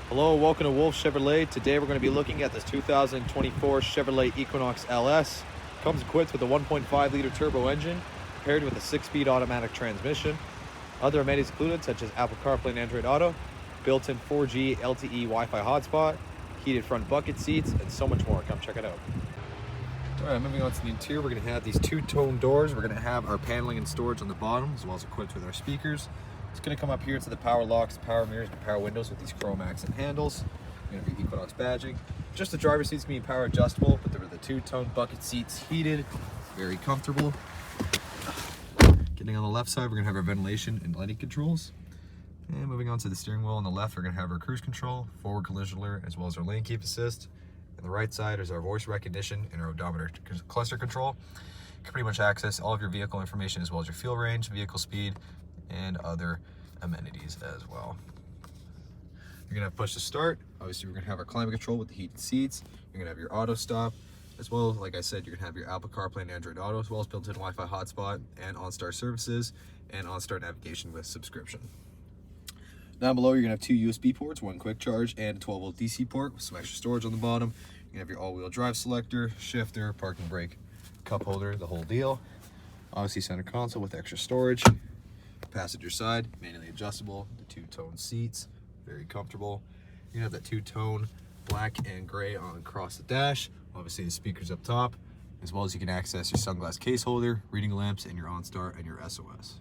Hello, welcome to Wolfe Chevrolet. Today we're going to be looking at this 2024 Chevrolet Equinox LS. Comes equipped with a 1.5 liter turbo engine, paired with a 6-speed automatic transmission. Other amenities included such as Apple Carplay and Android Auto, built-in 4G LTE Wi-Fi hotspot, heated front bucket seats, and so much more. Come check it out. Alright, moving on to the interior, we're going to have these two-tone doors. We're going to have our paneling and storage on the bottom, as well as equipped with our speakers. It's going to come up here to the power locks, power mirrors, and power windows with these chrome accent handles. Going to be Equinox badging. Just the driver's seat's going to be power adjustable, but there are the two-tone bucket seats, heated, very comfortable. Getting on the left side, we're going to have our ventilation and lighting controls. And moving on to the steering wheel on the left, we're going to have our cruise control, forward collision alert, as well as our lane keep assist. On the right side is our voice recognition and our odometer cluster control. You can pretty much access all of your vehicle information as well as your fuel range, vehicle speed, and other amenities as well. You're gonna have push to start. Obviously, we're gonna have our climate control with the heated seats. You're gonna have your auto stop, as well as, like I said, you're gonna have your Apple CarPlay and Android Auto, as well as built-in Wi-Fi hotspot and OnStar services and OnStar navigation with subscription. Down below, you're gonna have two USB ports, one quick charge and a 12-volt DC port with some extra storage on the bottom. You're gonna have your all-wheel drive selector, shifter, parking brake, cup holder, the whole deal. Obviously, center console with extra storage. Passenger side, manually adjustable, the two-tone seats, very comfortable. You're gonna have that two-tone black and gray on across the dash. Obviously, the speakers up top, as well as you can access your sunglass case holder, reading lamps, and your OnStar and your SOS.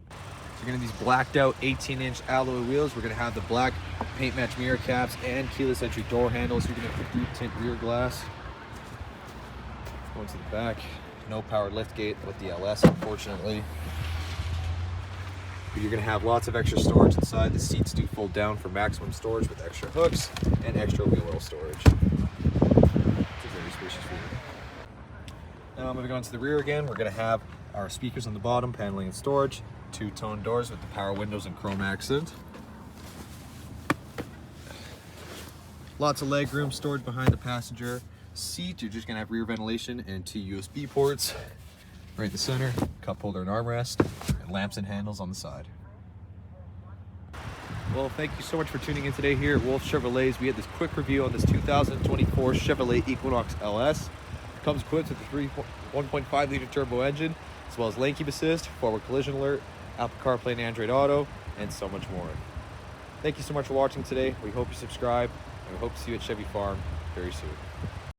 So you're gonna have these blacked out 18-inch alloy wheels. We're gonna have the black paint match mirror caps and keyless entry door handles. You're gonna have the deep tint rear glass. Going to the back, no powered lift gate with the LS, unfortunately. But you're gonna have lots of extra storage inside. The seats do fold down for maximum storage with extra hooks and extra wheel well storage. It's a very spacious rear. Now moving on to the rear again, we're gonna have our speakers on the bottom, paneling and storage, two-tone doors with the power windows and chrome accent. Lots of leg room storage behind the passenger seat. You're just gonna have rear ventilation and two USB ports. Right in the center, cup holder and armrest, and lamps and handles on the side. Well, thank you so much for tuning in today here at Wolfe Chevrolet. We had this quick review on this 2024 Chevrolet Equinox LS. It comes equipped with a 1.5 liter turbo engine, as well as lane keep assist, forward collision alert, Apple CarPlay and Android Auto, and so much more. Thank you so much for watching today. We hope you subscribe, and we hope to see you at Chevy Farm very soon.